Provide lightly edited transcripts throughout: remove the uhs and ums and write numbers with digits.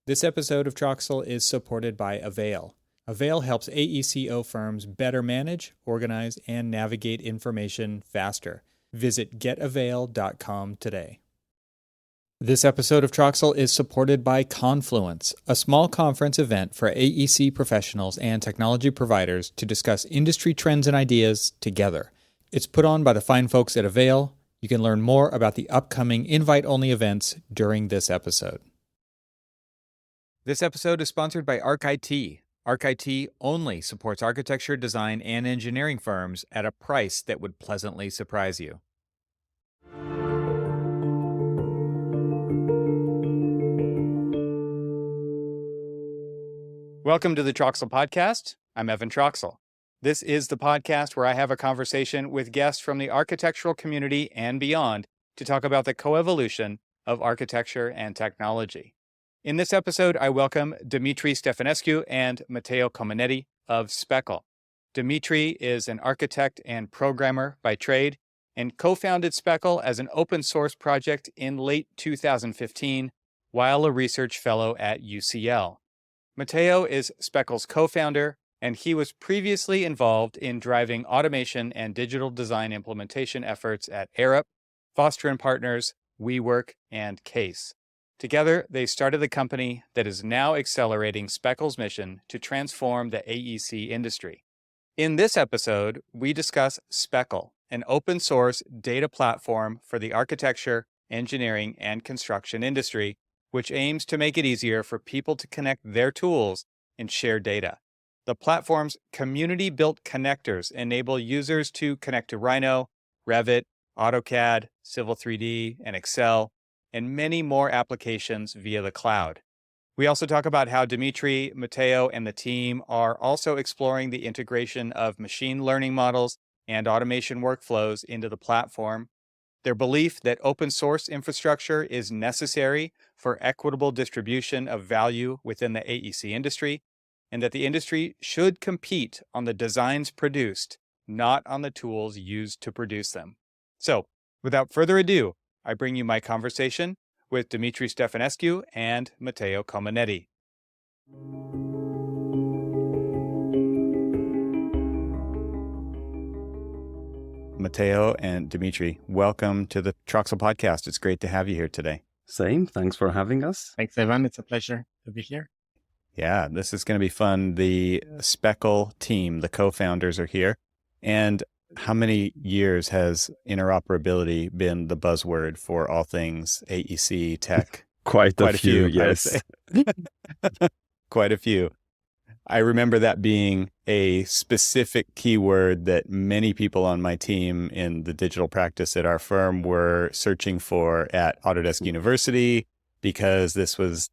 This episode of Troxel is supported by Avail. Avail helps AECO firms better manage, organize, and navigate information faster. Visit getavail.com today. This episode of Troxel is supported by Confluence, a small conference event for AEC professionals and technology providers to discuss industry trends and ideas together. It's put on by the fine folks at Avail. You can learn more about the upcoming invite-only events during this episode. This episode is sponsored by ArcIT. ArcIT only supports architecture, design, and engineering firms at a price that would pleasantly surprise you. Welcome to the Troxel Podcast. I'm Evan Troxel. This is the podcast where I have a conversation with guests from the architectural community and beyond to talk about the coevolution of architecture and technology. In this episode, I welcome Dimitrie Stefanescu and Matteo Cominetti of Speckle. Dimitrie is an architect and programmer by trade and co-founded Speckle as an open source project in late 2015 while a research fellow at UCL. Matteo is Speckle's co-founder, and he was previously involved in driving automation and digital design implementation efforts at Arup, Foster & Partners, WeWork, and Case. Together, they started the company that is now accelerating Speckle's mission to transform the AEC industry. In this episode, we discuss Speckle, an open-source data platform for the architecture, engineering, and construction industry, which aims to make it easier for people to connect their tools and share data. The platform's community-built connectors enable users to connect to Rhino, Revit, AutoCAD, Civil 3D, and Excel, and many more applications via the cloud. We also talk about how Dimitrie, Matteo, and the team are also exploring the integration of machine learning models and automation workflows into the platform, their belief that open source infrastructure is necessary for equitable distribution of value within the AEC industry, and that the industry should compete on the designs produced, not on the tools used to produce them. So, without further ado, I bring you my conversation with Dimitrie Stefanescu and Matteo Cominetti. Matteo and Dimitrie, welcome to the Troxel Podcast. It's great to have you here today. Same. Thanks for having us. Thanks, Evan. It's a pleasure to be here. Yeah, this is going to be fun. The Speckle team, the co-founders are here. And how many years has interoperability been the buzzword for all things AEC tech? Quite a few, yes. Quite a few. I remember that being a specific keyword that many people on my team in the digital practice at our firm were searching for at Autodesk University, because this was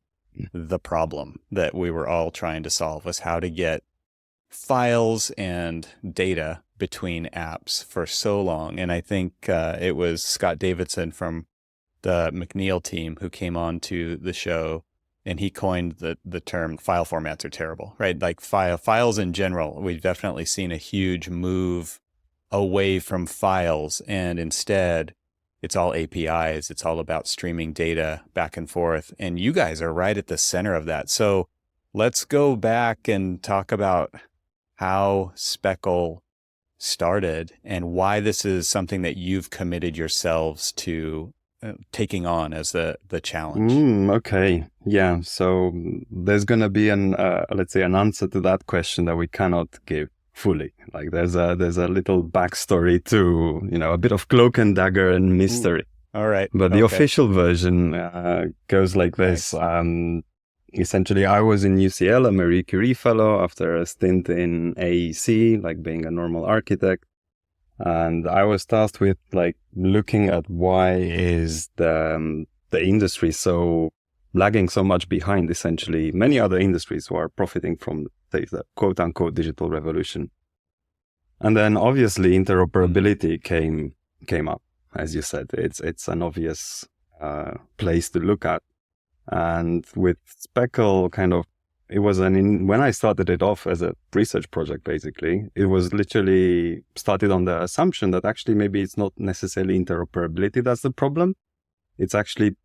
the problem that we were all trying to solve, was how to get files and data between apps for so long. And I think it was Scott Davidson from the McNeil team who came on to the show, and he coined the term file formats are terrible, right? Like files in general, we've definitely seen a huge move away from files, and instead it's all APIs. It's all about streaming data back and forth. And you guys are right at the center of that. So let's go back and talk about how Speckle started and why this is something that you've committed yourselves to taking on as the challenge. Okay. Yeah. So there's going to be let's say an answer to that question that we cannot give fully. Like there's a little backstory to, a bit of cloak and dagger and mystery. All right. But the official version goes like this. Nice. Essentially, I was in UCL, a Marie Curie fellow, after a stint in AEC, like being a normal architect. And I was tasked with looking at why is the industry so lagging so much behind, essentially, many other industries who are profiting from the quote unquote digital revolution. And then obviously interoperability came up. As you said, it's an obvious place to look at. And with Speckle, when I started it off as a research project, basically, it was literally started on the assumption that actually maybe it's not necessarily interoperability that's the problem. It's actually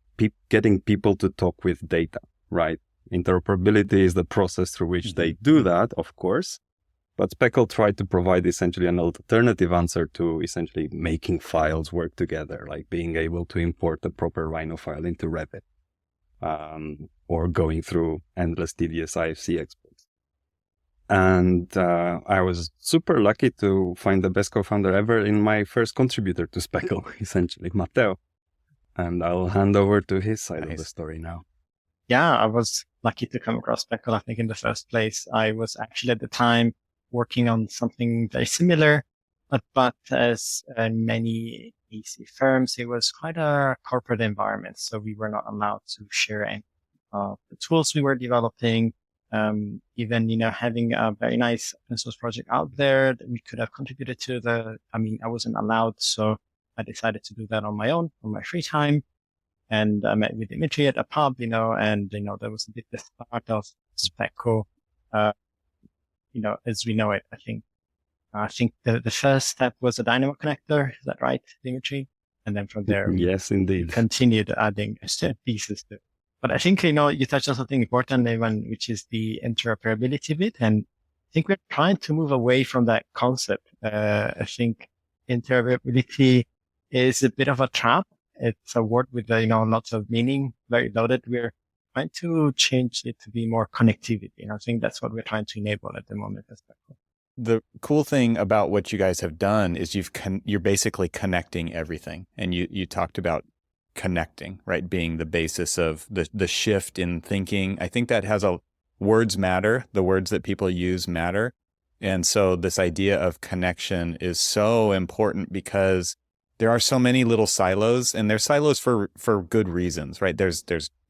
getting people to talk with data, right? Interoperability is the process through which they do that, of course. But Speckle tried to provide essentially an alternative answer to essentially making files work together, like being able to import the proper Rhino file into Revit, or going through endless tedious IFC exports. And I was super lucky to find the best co-founder ever in my first contributor to Speckle, essentially, Matteo. And I'll hand over to his side of the story now. Yeah, I was lucky to come across Speckle, I think, in the first place. I was actually at the time working on something very similar, but as many AC firms, it was quite a corporate environment. So we were not allowed to share any of the tools we were developing. Even, having a very nice open source project out there that we could have contributed to I wasn't allowed. So I decided to do that on my own, on my free time. And I met with Dimitrie at a pub, and, that was a bit the start of Speckle, as we know it, I think. I think the first step was a Dynamo connector. Is that right, Dimitrie? And then from there, yes, indeed, continued adding pieces to it. But I think, you touched on something important, Evan, which is the interoperability bit. And I think we're trying to move away from that concept. I think interoperability is a bit of a trap. It's a word with, lots of meaning, very loaded. We're trying to change it to be more connectivity. And I think that's what we're trying to enable at the moment. The cool thing about what you guys have done is you're basically connecting everything. And you talked about connecting, right? Being the basis of the shift in thinking. I think that has words matter. The words that people use matter. And so this idea of connection is so important because there are so many little silos, and they're silos for good reasons, right? There's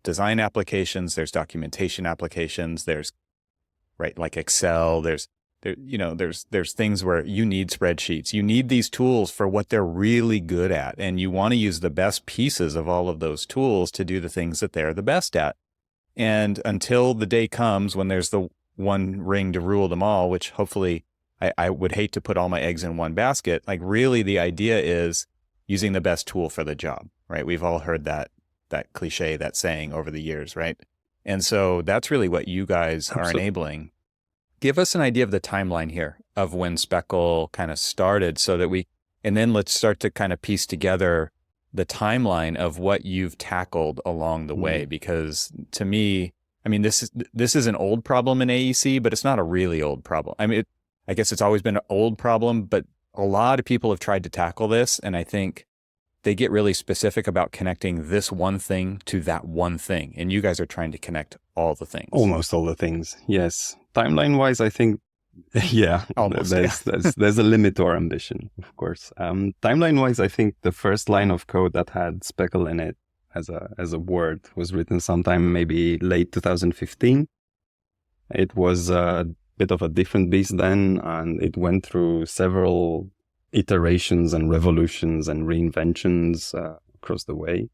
design applications, there's documentation applications, there's, right, like Excel, there's things where you need spreadsheets. You need these tools for what they're really good at, and you want to use the best pieces of all of those tools to do the things that they're the best at. And until the day comes when there's the one ring to rule them all, which hopefully I would hate to put all my eggs in one basket, like really the idea is using the best tool for the job, right? We've all heard that cliche, that saying over the years, right? And so that's really what you guys are enabling. Give us an idea of the timeline here of when Speckle kind of started and then let's start to kind of piece together the timeline of what you've tackled along the way. Because to me, this is an old problem in AEC, but it's not a really old problem. I guess it's always been an old problem, but a lot of people have tried to tackle this, and I think they get really specific about connecting this one thing to that one thing. And you guys are trying to connect all the things. Almost all the things, yes. Timeline-wise, I think, yeah, almost, there's a limit to our ambition, of course. Timeline-wise, I think the first line of code that had Speckle in it as a word was written sometime maybe late 2015. It was bit of a different beast then, and it went through several iterations and revolutions and reinventions across the way.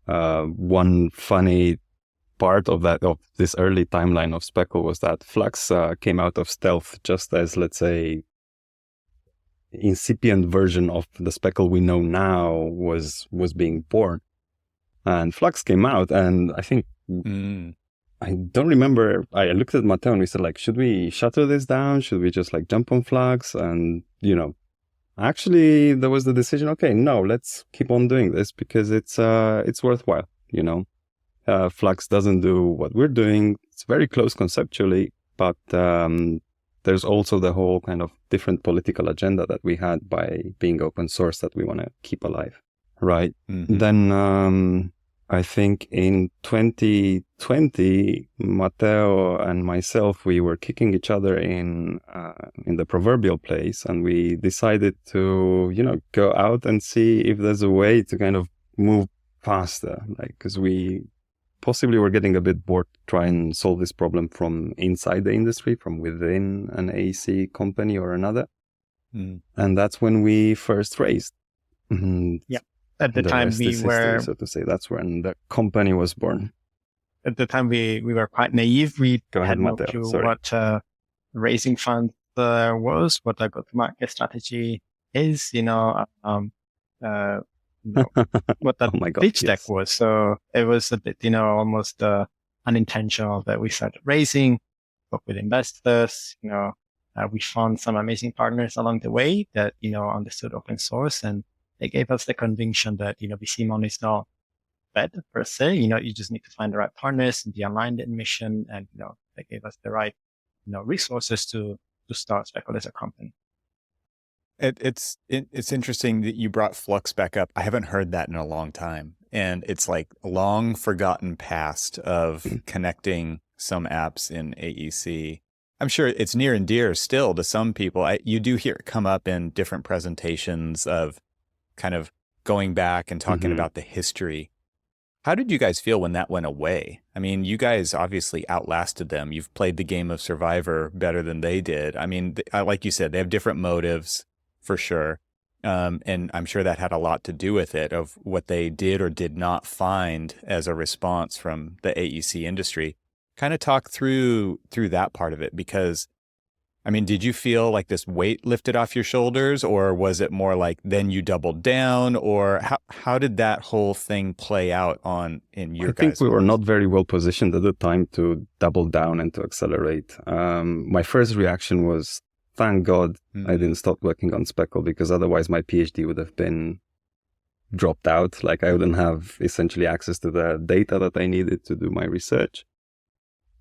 One funny part of this early timeline of Speckle was that Flux came out of stealth just as, let's say, incipient version of the Speckle we know now was being born. And Flux came out, and I think I don't remember. I looked at Matteo and we said, like, should we shutter this down? Should we just jump on Flux? And, actually there was the decision, okay, no, let's keep on doing this because it's worthwhile, Flux doesn't do what we're doing. It's very close conceptually, but there's also the whole kind of different political agenda that we had by being open source that we want to keep alive. Right. Mm-hmm. Then, I think in 2020, Matteo and myself, we were kicking each other in the proverbial place, and we decided to, go out and see if there's a way to kind of move faster, because we possibly were getting a bit bored to try and solve this problem from inside the industry, from within an AEC company or another. Mm. And that's when we first raised. Yeah. At the time we were, so to say, that's when the company was born. At the time we were quite naive. We had no clue what raising funds was, what a go-to-market strategy is, what that pitch deck was. So it was a bit, almost unintentional that we started raising, spoke with investors, we found some amazing partners along the way that, understood open source, and they gave us the conviction that, VC money is not bad per se. You just need to find the right partners and be aligned in mission. And, they gave us the right, resources to start Speckle as a company. It's interesting that you brought Flux back up. I haven't heard that in a long time. And it's like long forgotten past of connecting some apps in AEC. I'm sure it's near and dear still to some people. You do hear it come up in different presentations of kind of going back and talking about the history. How did you guys feel when that went away? I mean, you guys obviously outlasted them. You've played the game of Survivor better than they did. I mean, like you said, they have different motives for sure. And I'm sure that had a lot to do with it, of what they did or did not find as a response from the AEC industry. Kind of talk through that part of it, because I mean, did you feel like this weight lifted off your shoulders, or was it more like then you doubled down, or how did that whole thing play out in your guys' I think we were not very well positioned at the time to double down and to accelerate. My first reaction was, thank God I didn't stop working on Speckle, because otherwise my PhD would have been dropped out. Like I wouldn't have essentially access to the data that I needed to do my research.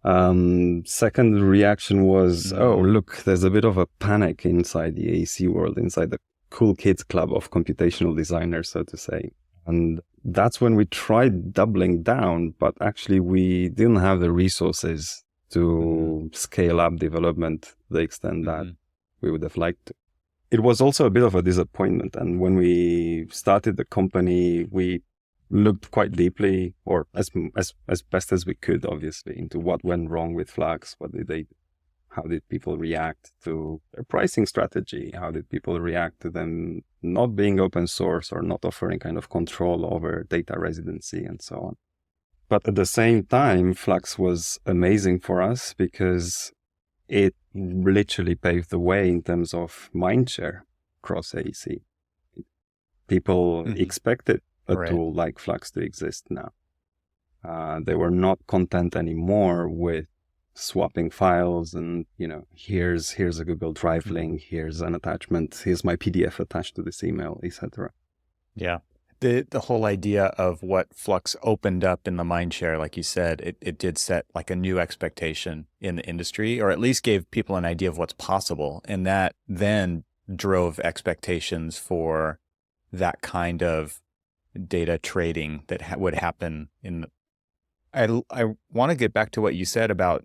Second reaction was, oh, look, there's a bit of a panic inside the AEC world, inside the cool kids club of computational designers, so to say. And that's when we tried doubling down, but actually we didn't have the resources to scale up development to the extent that we would have liked to. It was also a bit of a disappointment. And when we started the company, we looked quite deeply, or as best as we could, obviously, into what went wrong with Flux. How did people react to their pricing strategy? How did people react to them not being open source or not offering kind of control over data residency and so on? But at the same time, Flux was amazing for us because it literally paved the way in terms of mindshare across AEC. People expected a tool like Flux to exist now. They were not content anymore with swapping files and, here's a Google Drive link, here's an attachment, here's my PDF attached to this email, etc. Yeah. The whole idea of what Flux opened up in the mindshare, like you said, it did set like a new expectation in the industry, or at least gave people an idea of what's possible. And that then drove expectations for that kind of data trading that would happen I want to get back to what you said about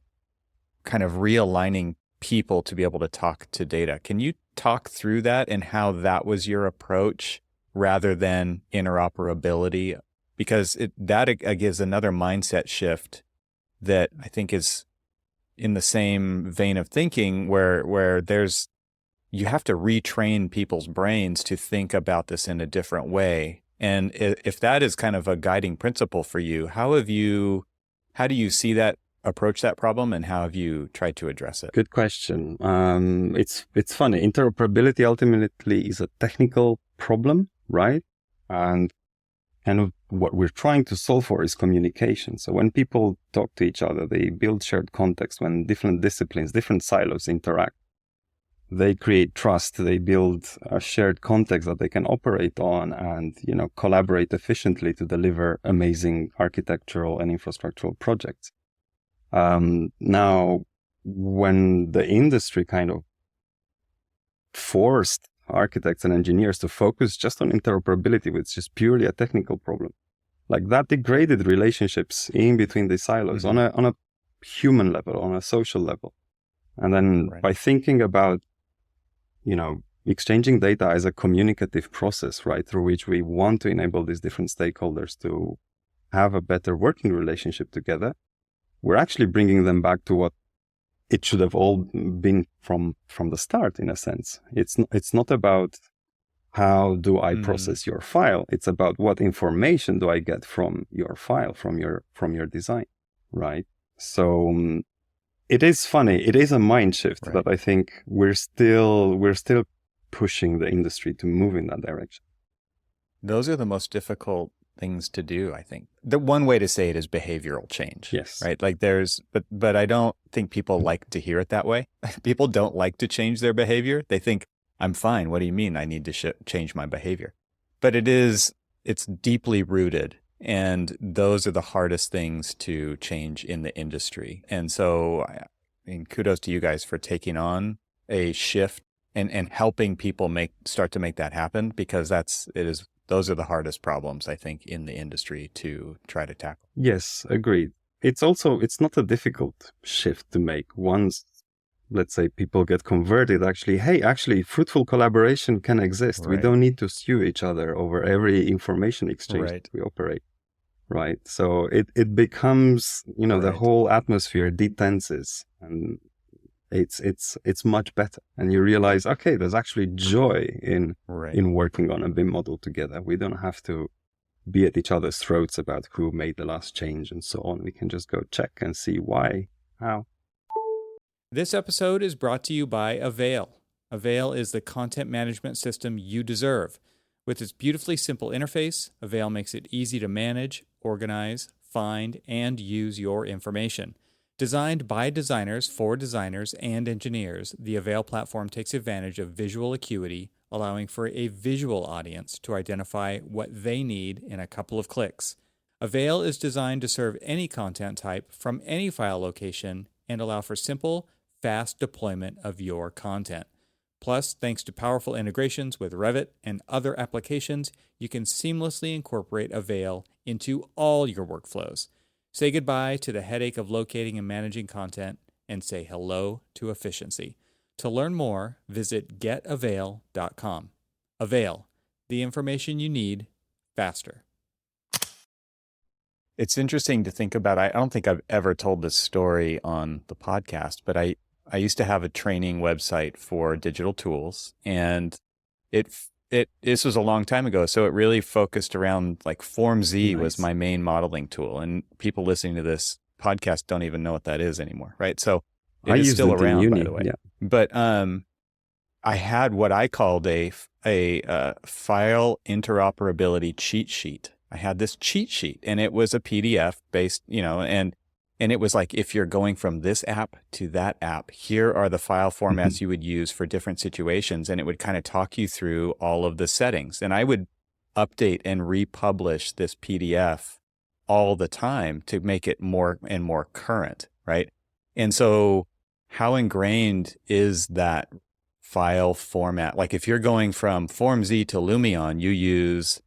kind of realigning people to be able to talk to data. Can you talk through that and how that was your approach rather than interoperability? Because that gives another mindset shift that I think is in the same vein of thinking where you have to retrain people's brains to think about this in a different way. And if that is kind of a guiding principle for you, how do you see that, approach that problem, and how have you tried to address it? Good question. It's funny. Interoperability ultimately is a technical problem, right? And kind of what we're trying to solve for is communication. So when people talk to each other, they build shared context. When different disciplines, different silos interact, they create trust, they build a shared context that they can operate on and, collaborate efficiently to deliver amazing architectural and infrastructural projects. Now, when the industry kind of forced architects and engineers to focus just on interoperability, which is purely a technical problem, like that degraded relationships in between the silos on a human level, on a social level. And then by thinking about exchanging data as a communicative process, right, through which we want to enable these different stakeholders to have a better working relationship together, we're actually bringing them back to what it should have all been from the start, in a sense. It's not about how do I process your file. It's about what information do I get from your file, from your design, right? So it is funny. It is a mind shift, but I think we're still pushing the industry to move in that direction. Those are the most difficult things to do, I think. The one way to say it is behavioral change. Yes. Right? Like but I don't think people like to hear it that way. People don't like to change their behavior. They think, I'm fine. What do you mean I need to change my behavior? But it's deeply rooted. And those are the hardest things to change in the industry. And so, I mean, kudos to you guys for taking on a shift and helping people start to make that happen, because those are the hardest problems, I think, in the industry to try to tackle. Yes, agreed. It's not a difficult shift to make once, let's say, people get converted. Actually, fruitful collaboration can exist. Right. We don't need to sue each other over every information exchange Right. that we operate. Right. So it becomes, the Right. whole atmosphere detenses, and it's much better. And you realize, okay, there's actually joy in working on a BIM model together. We don't have to be at each other's throats about who made the last change and so on. We can just go check and see why, how. This episode is brought to you by Avail. Avail is the content management system you deserve. With its beautifully simple interface, Avail makes it easy to manage, organize, find, and use your information. Designed by designers for designers and engineers, the Avail platform takes advantage of visual acuity, allowing for a visual audience to identify what they need in a couple of clicks. Avail is designed to serve any content type from any file location and allow for simple, fast deployment of your content. Plus, thanks to powerful integrations with Revit and other applications, you can seamlessly incorporate Avail into all your workflows. Say goodbye to the headache of locating and managing content and say hello to efficiency. To learn more, visit getavail.com. Avail, the information you need faster. It's interesting to think about. I don't think I've ever told this story on the podcast, but I used to have a training website for digital tools, and this was a long time ago. So it really focused around, like, Form Z was my main modeling tool. And people listening to this podcast don't even know what that is anymore. Right. So it is still around, by the way. Yeah. But, I had what I called a file interoperability cheat sheet. I had this cheat sheet, and it was a PDF based, and it was like, if you're going from this app to that app, here are the file formats you would use for different situations. And it would kind of talk you through all of the settings. And I would update and republish this PDF all the time to make it more and more current, right? And so how ingrained is that file format? Like, if you're going from Form Z to Lumion, you use,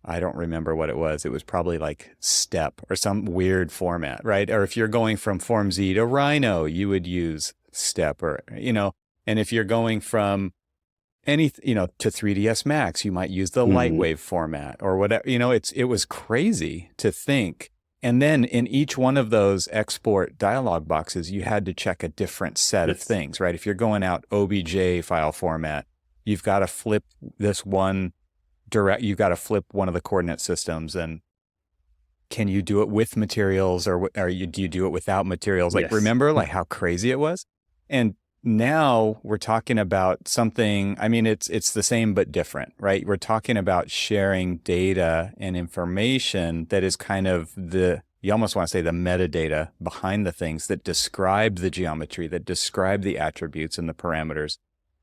I don't remember what it was. It was probably like Step or some weird format, right? Or if you're going from Form Z to Rhino, you would use Step, or, and if you're going from to 3ds Max, you might use the Lightwave format or whatever. It was crazy to think. And then in each one of those export dialog boxes, you had to check a different set of things, right? If you're going out OBJ file format, you've got to flip this one you've got to flip one of the coordinate systems, and can you do it with materials, or do you do it without materials? Like, remember, like, how crazy it was? And now we're talking about something, I mean, it's the same but different, right? We're talking about sharing data and information that is kind of you almost want to say the metadata behind the things that describe the geometry, that describe the attributes and the parameters,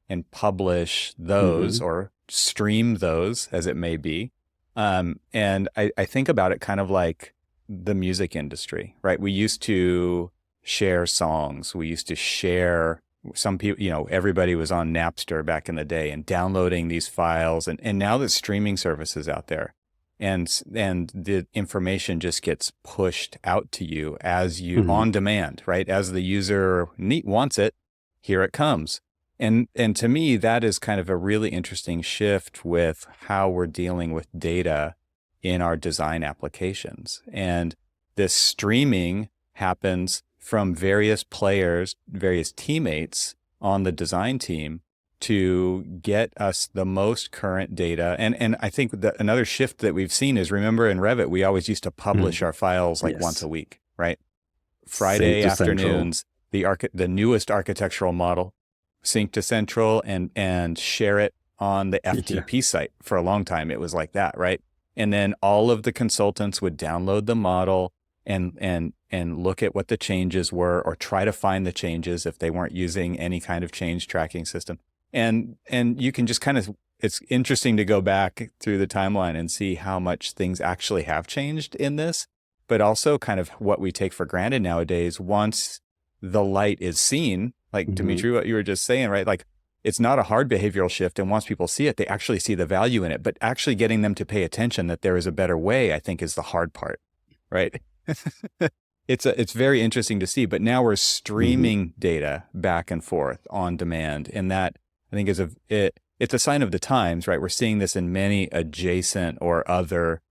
and publish those or stream those, as it may be. And I think about it kind of like the music industry, right? We used to share songs. We used to share, some people, everybody was on Napster back in the day and downloading these files. And now that streaming services out there, and the information just gets pushed out to you as you on demand, right? As the user wants it, here it comes. And to me, that is kind of a really interesting shift with how we're dealing with data in our design applications. And this streaming happens from various players, various teammates on the design team to get us the most current data. And I think that another shift that we've seen is, remember, in Revit, we always used to publish our files like once a week, right? Friday afternoons, the newest architectural model, sync to central and share it on the FTP site. For a long time, it was like that, right? And then all of the consultants would download the model and look at what the changes were, or try to find the changes if they weren't using any kind of change tracking system. And you can just kind of, it's interesting to go back through the timeline and see how much things actually have changed in this, but also kind of what we take for granted nowadays. Once the light is seen, like Dimitrie, what you were just saying, right? Like, it's not a hard behavioral shift. And once people see it, they actually see the value in it, but actually getting them to pay attention that there is a better way, I think, is the hard part, right? It's very interesting to see, but now we're streaming data back and forth on demand. And that, I think, it's a sign of the times, right? We're seeing this in many adjacent or other,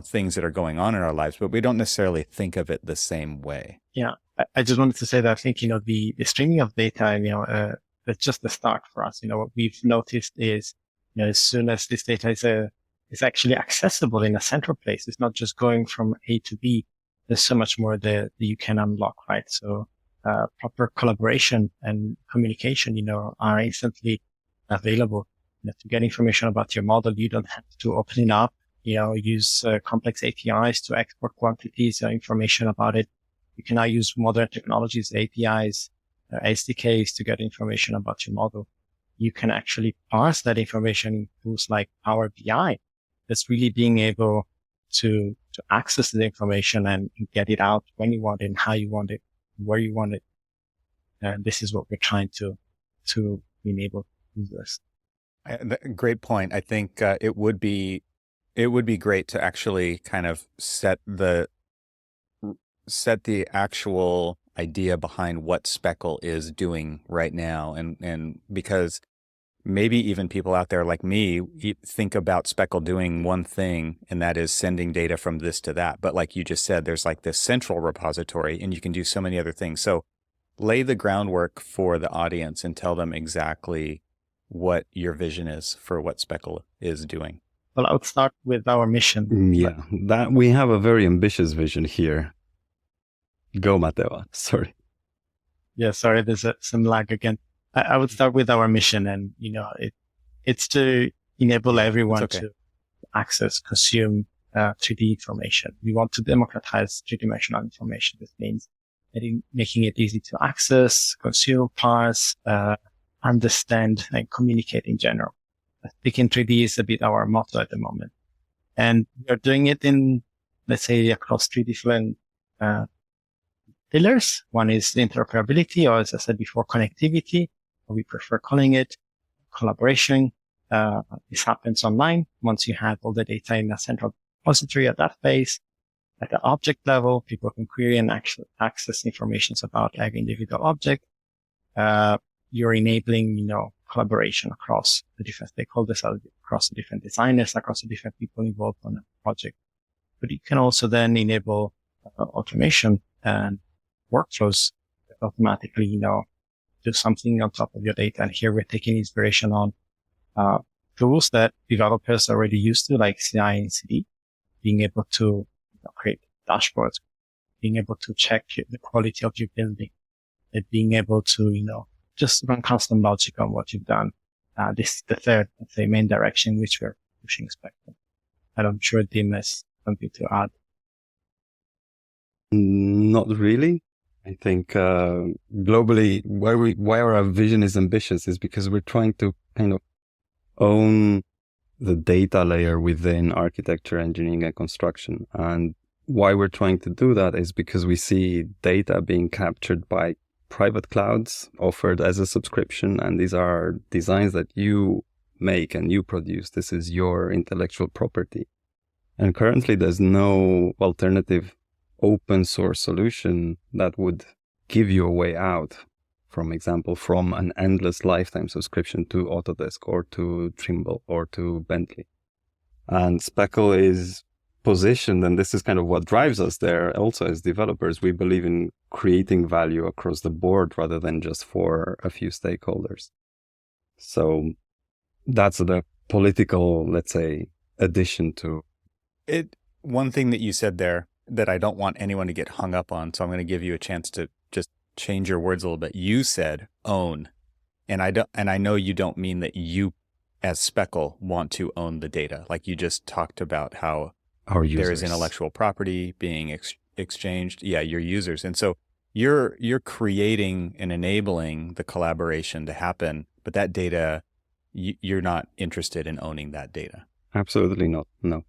things that are going on in our lives, but we don't necessarily think of it the same way. Yeah. I just wanted to say that I think, the streaming of data, that's just the start for us. What we've noticed is, as soon as this data is actually accessible in a central place, it's not just going from A to B. There's so much more that you can unlock, right? So, proper collaboration and communication, are instantly available. To get information about your model, you don't have to open it up, use complex APIs to export quantities or information about it. You can now use modern technologies, APIs, SDKs to get information about your model. You can actually parse that information in tools like Power BI. That's really being able to access the information and get it out when you want it and how you want it, where you want it. And this is what we're trying to enable users. Great point. I think it would be great to actually kind of set the actual idea behind what Speckle is doing right now. And because maybe even people out there like me think about Speckle doing one thing, and that is sending data from this to that. But like you just said, there's like this central repository, and you can do so many other things. So lay the groundwork for the audience and tell them exactly what your vision is for what Speckle is doing. Well, I would start with our mission. Yeah, that we have a very ambitious vision here. Go, Matteo. Sorry. Yeah, sorry, there's some lag again. I would start with our mission, and it's to enable everyone to access, consume 3D information. We want to democratize three-dimensional information. This means making it easy to access, consume, parse, understand, and communicate in general. Speaking 3D is a bit our motto at the moment, and we're doing it in, let's say, across three different pillars. One is interoperability, or as I said before, connectivity. We prefer calling it collaboration. This happens online. Once you have all the data in a central repository at that phase, at the object level, people can query and access information about every individual object. You're enabling, collaboration across the different stakeholders, across the different designers, across the different people involved on a project. But you can also then enable automation and workflows that automatically, do something on top of your data. And here we're taking inspiration on tools that developers are already used to, like CI and CD, being able to create dashboards, being able to check the quality of your building, and being able to, just run custom logic on what you've done. This is the third, let's say, main direction which we're pushing Speckle. And I'm sure Dim has something to add. Not really. I think globally, why our vision is ambitious is because we're trying to kind of own the data layer within architecture, engineering, and construction. And why we're trying to do that is because we see data being captured by private clouds offered as a subscription. And these are designs that you make and you produce. This is your intellectual property. And currently, there's no alternative open source solution that would give you a way out, from an endless lifetime subscription to Autodesk or to Trimble or to Bentley. And Speckle is positioned, and this is kind of what drives us there also as developers. We believe in creating value across the board rather than just for a few stakeholders. So that's the political, let's say, addition to it. One thing that you said there that I don't want anyone to get hung up on, so I'm going to give you a chance to just change your words a little bit. You said own, and I know you don't mean that you as Speckle want to own the data? Like you just talked about how Our users. there is intellectual property being exchanged. Yeah, your users. And so you're creating and enabling the collaboration to happen, but that data, you're not interested in owning that data. Absolutely not. No.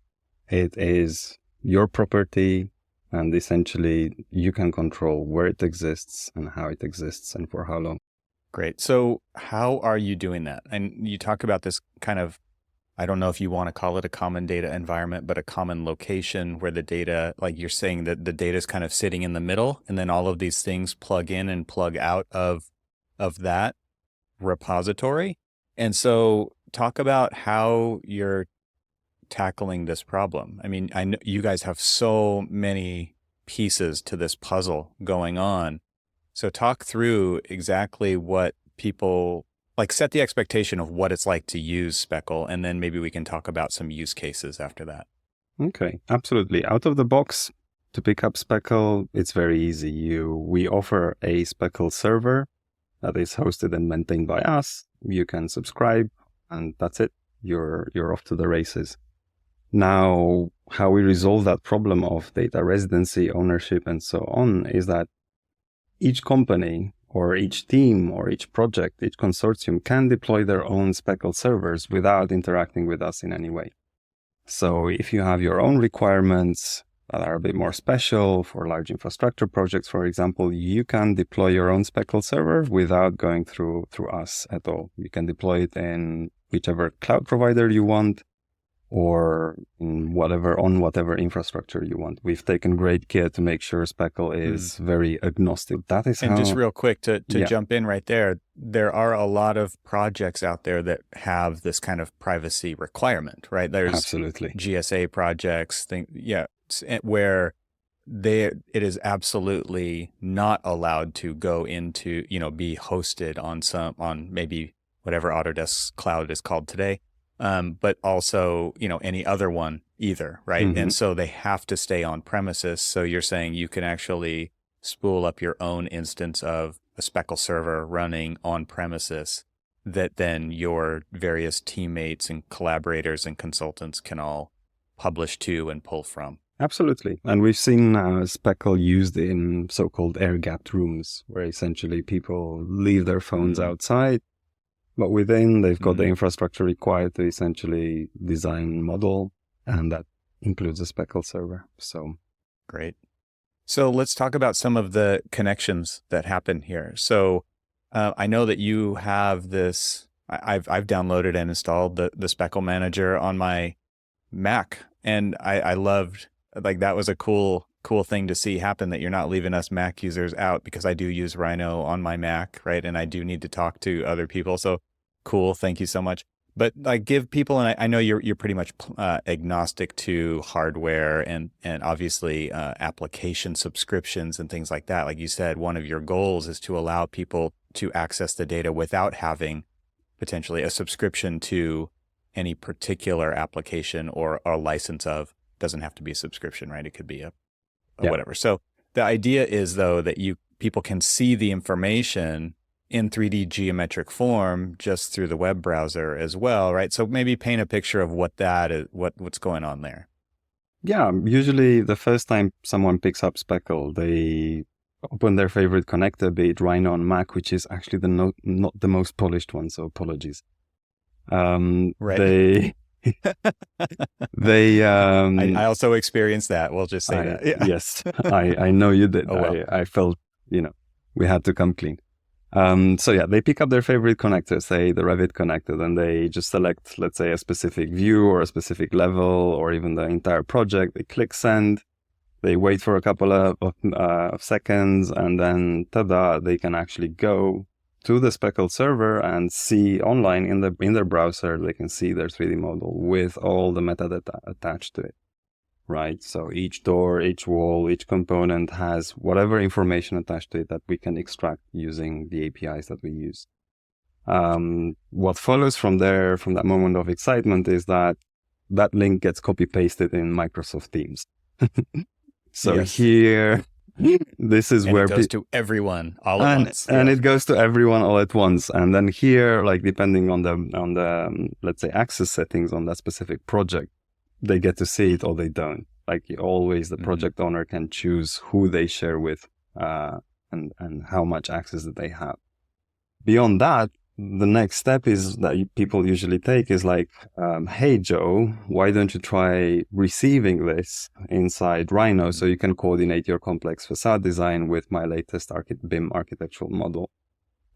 It is your property, and essentially you can control where it exists and how it exists and for how long. Great. So how are you doing that? And you talk about this kind of, I don't know if you want to call it a common data environment, but a common location where the data, like you're saying that the data is kind of sitting in the middle, and then all of these things plug in and plug out of that repository. And so talk about how you're tackling this problem. I mean, I know you guys have so many pieces to this puzzle going on. So talk through exactly what people, like set the expectation of what it's like to use Speckle, and then maybe we can talk about some use cases after that. Okay, absolutely. Out of the box, to pick up Speckle, it's very easy. We offer a Speckle server that is hosted and maintained by us. You can subscribe, and that's it. You're off to the races. Now, how we resolve that problem of data residency, ownership, and so on is that each company or each team or each project, each consortium can deploy their own Speckle servers without interacting with us in any way. So if you have your own requirements that are a bit more special for large infrastructure projects, for example, you can deploy your own Speckle server without going through us at all. You can deploy it in whichever cloud provider you want, or in whatever infrastructure you want. We've taken great care to make sure Speckle is very agnostic. That is and just real quick to jump in right there, there are a lot of projects out there that have this kind of privacy requirement, right? There's absolutely GSA projects, where it is absolutely not allowed to go into, be hosted on maybe whatever Autodesk cloud is called today. But also, any other one either, right? Mm-hmm. And so they have to stay on premises. So you're saying you can actually spool up your own instance of a Speckle server running on premises that then your various teammates and collaborators and consultants can all publish to and pull from. Absolutely. And we've seen Speckle used in so-called air-gapped rooms, where essentially people leave their phones outside, but within they've got the infrastructure required to essentially design, model, and that includes a Speckle server. So great. So let's talk about some of the connections that happen here. So I know that you have this, I've downloaded and installed the Speckle manager on my Mac, and I loved, like, that was a cool thing to see happen, that you're not leaving us Mac users out, because I do use Rhino on my Mac, right? And I do need to talk to other people. So cool. Thank you so much. But like, give people, and I know you're pretty much agnostic to hardware and obviously application subscriptions and things like that. Like you said, one of your goals is to allow people to access the data without having potentially a subscription to any particular application or a license of. Doesn't have to be a subscription, right? It could be a whatever. So the idea is, though, that people can see the information in 3D geometric form just through the web browser as well, right? So maybe paint a picture of what that is, what's going on there. Yeah, usually the first time someone picks up Speckle, they open their favorite connector, be it Rhino on Mac, which is actually not the most polished one, so apologies. Right. I also experienced that. We'll just say that. Yeah. Yes, I know you did. Oh, well. I felt, we had to come clean. So yeah, they pick up their favorite connector, say the Revit connector, then they just select, let's say, a specific view or a specific level or even the entire project. They click send. They wait for a couple of seconds, and then tada, they can actually go to the Speckle server and see online in their browser. They can see their 3D model with all the metadata attached to it, right? So each door, each wall, each component has whatever information attached to it that we can extract using the APIs that we use. What follows from there, from that moment of excitement, is that link gets copy pasted in Microsoft Teams. So yes. Here This is and where it goes to everyone all at once. and it goes to everyone all at once. And then here, like depending on the let's say access settings on that specific project, they get to see it or they don't. Like always, the project owner can choose who they share with, and how much access that they have. Beyond that, the next step is that people usually take is like, hey Joe, why don't you try receiving this inside Rhino so you can coordinate your complex facade design with my latest BIM architectural model?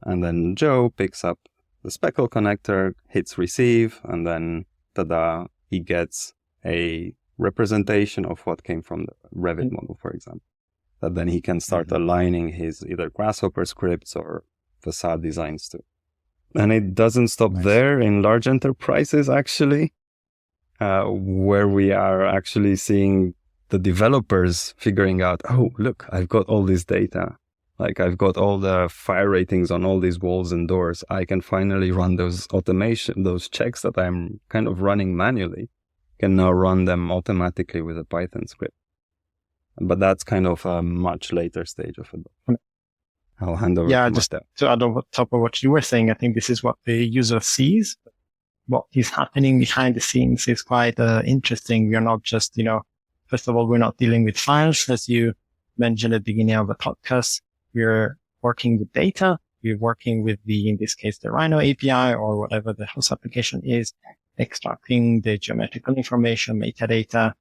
And then Joe picks up the Speckle connector, hits receive, and then tada, he gets a representation of what came from the Revit model, for example. That then he can start aligning his either Grasshopper scripts or facade designs to. And it doesn't stop there in large enterprises, actually, where we are actually seeing the developers figuring out, oh, look, I've got all this data. Like I've got all the fire ratings on all these walls and doors. I can finally run those those checks that I'm kind of running manually. Can now run them automatically with a Python script. But that's kind of a much later stage of it. I'll hand over to just Matteo. to add on top of what you were saying, I think this is what the user sees. What is happening behind the scenes is quite interesting. We are not just, first of all, we're not dealing with files, as you mentioned at the beginning of the podcast. We're working with data. We're working with in this case, the Rhino API or whatever the host application is, extracting the geometrical information, metadata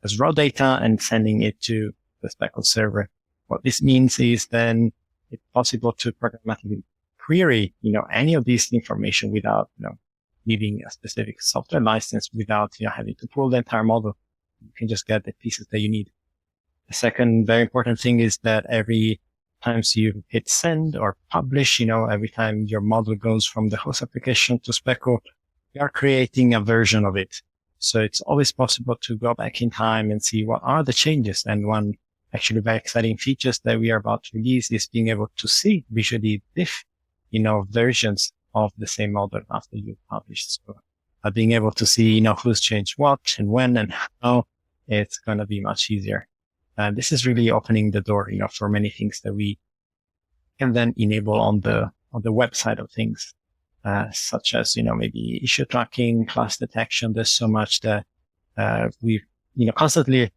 as raw data and sending it to the Speckle server. What this means is then it's possible to programmatically query, any of this information without, needing a specific software license, without, having to pull the entire model. You can just get the pieces that you need. The second very important thing is that every time you hit send or publish, every time your model goes from the host application to Speckle, you are creating a version of it. So it's always possible to go back in time and see what are the changes. And one actually very exciting features that we are about to release is being able to see visually versions of the same model after you publish. So being able to see, who's changed what and when and how, it's going to be much easier. And this is really opening the door, for many things that we can then enable on the website of things, such as, maybe issue tracking, class detection. There's so much that, we constantly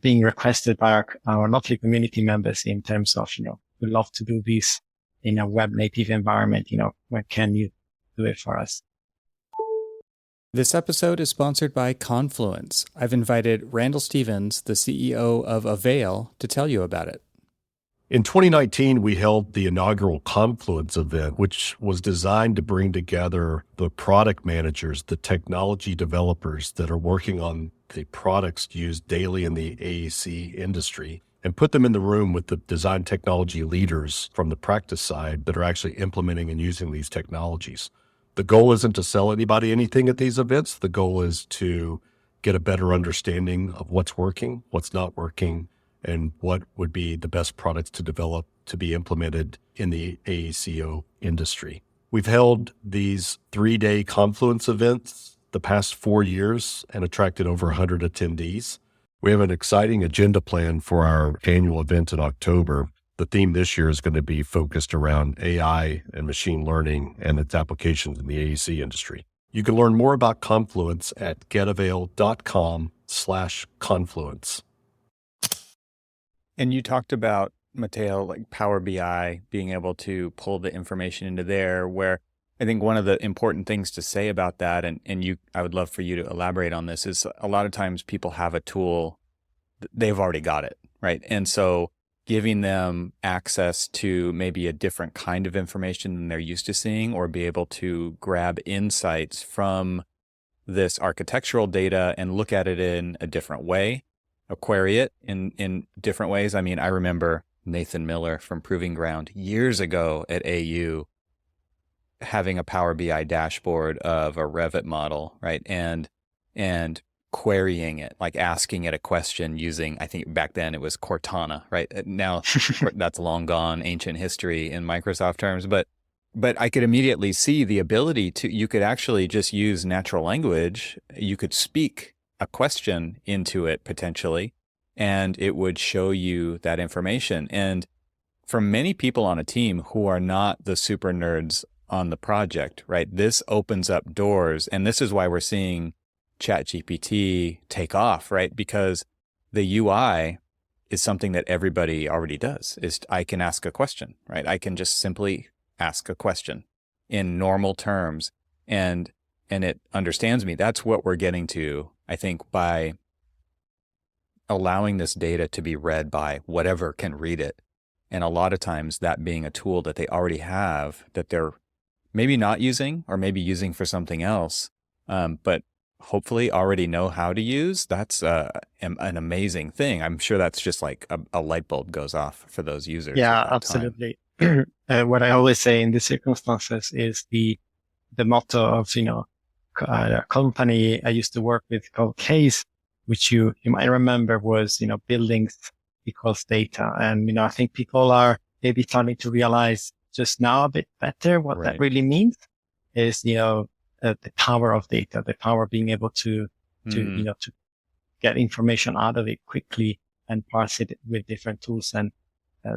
being requested by our lovely community members in terms of, we love to do this in a web native environment. When can you do it for us? This episode is sponsored by Confluence. I've invited Randall Stevens, the CEO of Avail, to tell you about it. In 2019, we held the inaugural Confluence event, which was designed to bring together the product managers, the technology developers that are working on the products used daily in the AEC industry, and put them in the room with the design technology leaders from the practice side that are actually implementing and using these technologies. The goal isn't to sell anybody anything at these events. The goal is to get a better understanding of what's working, what's not working, and what would be the best products to develop to be implemented in the AECO industry. We've held these 3-day Confluence events the past 4 years and attracted over 100 attendees. We have an exciting agenda plan for our annual event in October. The theme this year is going to be focused around AI and machine learning and its applications in the AEC industry. You can learn more about Confluence at getavail.com/confluence. And you talked about, Matteo, like Power BI, being able to pull the information into there, where I think one of the important things to say about that, and I would love for you to elaborate on this, is a lot of times people have a tool, they've already got it, right? And so giving them access to maybe a different kind of information than they're used to seeing, or be able to grab insights from this architectural data and look at it in a different way, or query it in different ways. I mean, I remember Nathan Miller from Proving Ground years ago at AU having a Power BI dashboard of a Revit model, right? And querying it, like asking it a question using, I think back then it was Cortana, right? Now that's long gone, ancient history in Microsoft terms, but I could immediately see the ability to, you could actually just use natural language. You could speak a question into it potentially, and it would show you that information. And for many people on a team who are not the super nerds on the project, right, this opens up doors. And this is why we're seeing ChatGPT take off, right? Because the UI is something that everybody already does. Is I can ask a question, right? I can just simply ask a question in normal terms, and it understands me. That's what we're getting to, I think, by allowing this data to be read by whatever can read it. And a lot of times that being a tool that they already have that they're maybe not using or maybe using for something else, but hopefully already know how to use. That's an amazing thing. I'm sure that's just like a light bulb goes off for those users. Yeah, absolutely. What I always say in these circumstances is the motto of, a company I used to work with called Case, which you might remember was, buildings equals data. And, I think people are maybe starting to realize just now a bit better what that really means is, the power of data, the power of being able to get information out of it quickly and parse it with different tools. And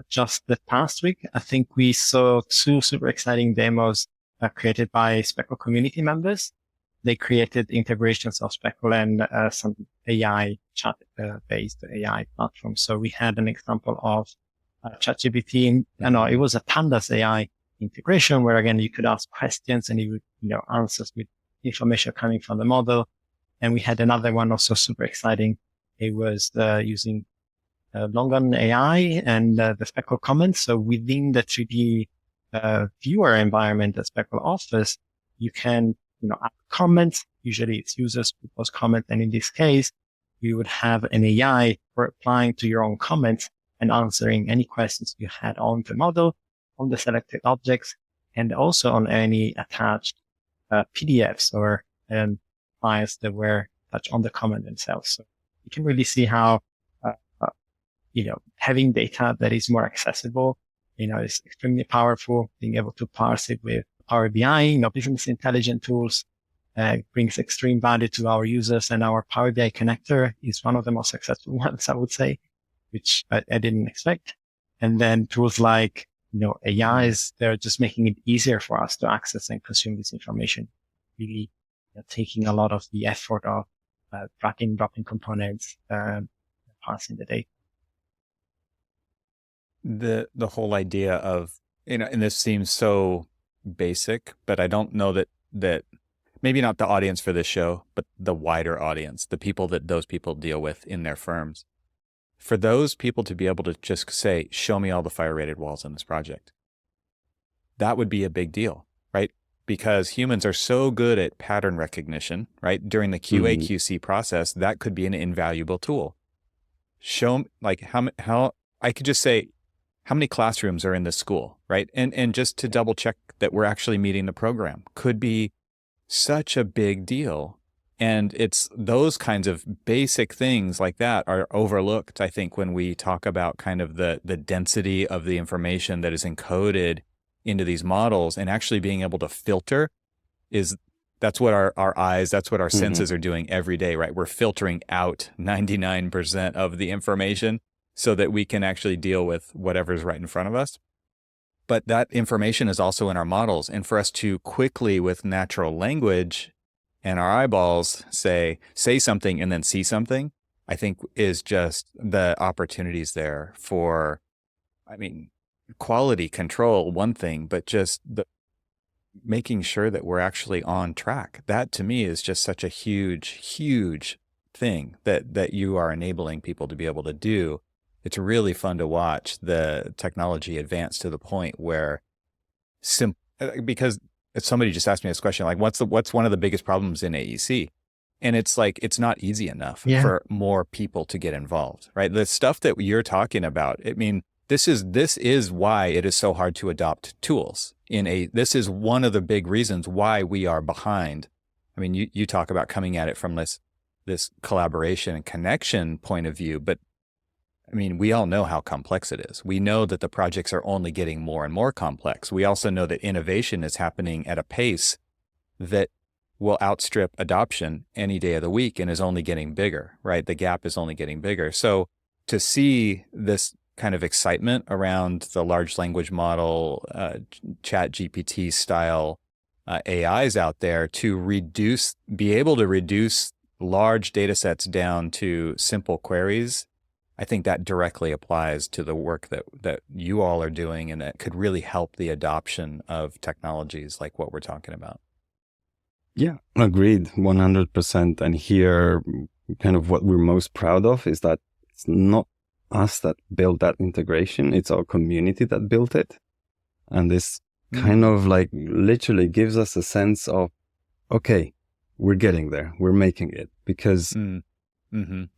just the past week, I think we saw 2 super exciting demos created by Speckle community members. They created integrations of Speckle and some AI chat-based AI platforms. So we had an example of ChatGPT. It was a Pandas AI integration where, again, you could ask questions and it would, answers with information coming from the model. And we had another one also super exciting. It was using Longon AI and the Speckle comments. So within the 3D viewer environment that Speckle offers, you can, add comments. Usually it's users who post comments. And in this case, you would have an AI replying to your own comments and answering any questions you had on the model, on the selected objects, and also on any attached PDFs or files that were attached on the comment themselves. So you can really see how, having data that is more accessible, is extremely powerful. Being able to parse it with Power BI, business intelligence tools, brings extreme value to our users. And our Power BI connector is one of the most successful ones, I would say, which I didn't expect. And then tools like, AIs, they're just making it easier for us to access and consume this information, really taking a lot of the effort of dragging, dropping components, parsing the data. The whole idea of, and this seems so basic, but I don't know that maybe not the audience for this show, but the wider audience, the people that those people deal with in their firms. For those people to be able to just say, show me all the fire rated walls in this project, that would be a big deal, right? Because humans are so good at pattern recognition, right? During the QA, QC process, that could be an invaluable tool. Show like how I could just say, how many classrooms are in this school, right? And just to double check that we're actually meeting the program could be such a big deal. And it's those kinds of basic things like that are overlooked, I think, when we talk about kind of the density of the information that is encoded into these models, and actually being able to filter that's what our eyes, that's what our senses are doing every day, right? We're filtering out 99% of the information so that we can actually deal with whatever's right in front of us. But that information is also in our models. And for us to quickly, with natural language and our eyeballs, say something and then see something, I think is just the opportunities there for, quality control, one thing, but just making sure that we're actually on track. That to me is just such a huge, huge thing that you are enabling people to be able to do. It's really fun to watch the technology advance to the point where because somebody just asked me this question, like, what's one of the biggest problems in AEC? And it's like, it's not easy enough for more people to get involved, right? The stuff that you're talking about, this is why it is so hard to adopt tools this is one of the big reasons why we are behind. You talk about coming at it from this collaboration and connection point of view, but we all know how complex it is. We know that the projects are only getting more and more complex. We also know that innovation is happening at a pace that will outstrip adoption any day of the week and is only getting bigger, right? The gap is only getting bigger. So to see this kind of excitement around the large language model, chat GPT style AIs out there to be able to reduce large data sets down to simple queries, I think that directly applies to the work that you all are doing, and it could really help the adoption of technologies like what we're talking about. Yeah, agreed, 100%. And here, kind of what we're most proud of is that it's not us that built that integration, it's our community that built it. And this kind of like literally gives us a sense of, okay, we're getting there, we're making it. Because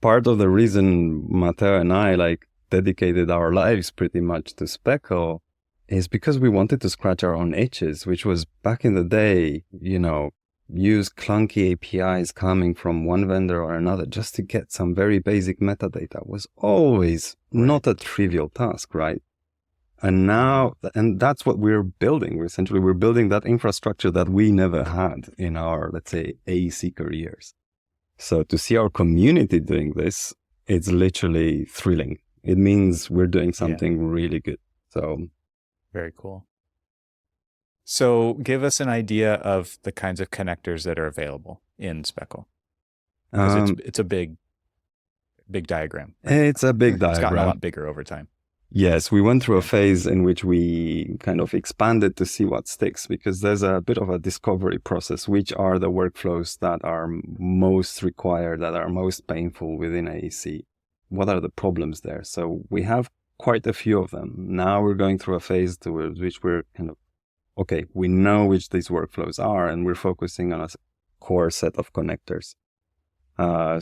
part of the reason Matteo and I like dedicated our lives pretty much to Speckle is because we wanted to scratch our own itches, which was back in the day, you know, use clunky APIs coming from one vendor or another just to get some very basic metadata was always not a trivial task, right? And now, and that's what we're building. We're building that infrastructure that we never had in our, let's say, AEC careers. So to see our community doing this, it's literally thrilling. It means we're doing something really good. So very cool. So give us an idea of the kinds of connectors that are available in Speckle. Because it's a big diagram. Right? It's a big diagram. It's gotten a lot bigger over time. Yes, we went through a phase in which we kind of expanded to see what sticks, because there's a bit of a discovery process. Which are the workflows that are most required, that are most painful within AEC? What are the problems there? So we have quite a few of them. Now we're going through a phase towards which we're kind of, okay, we know which these workflows are, and we're focusing on a core set of connectors.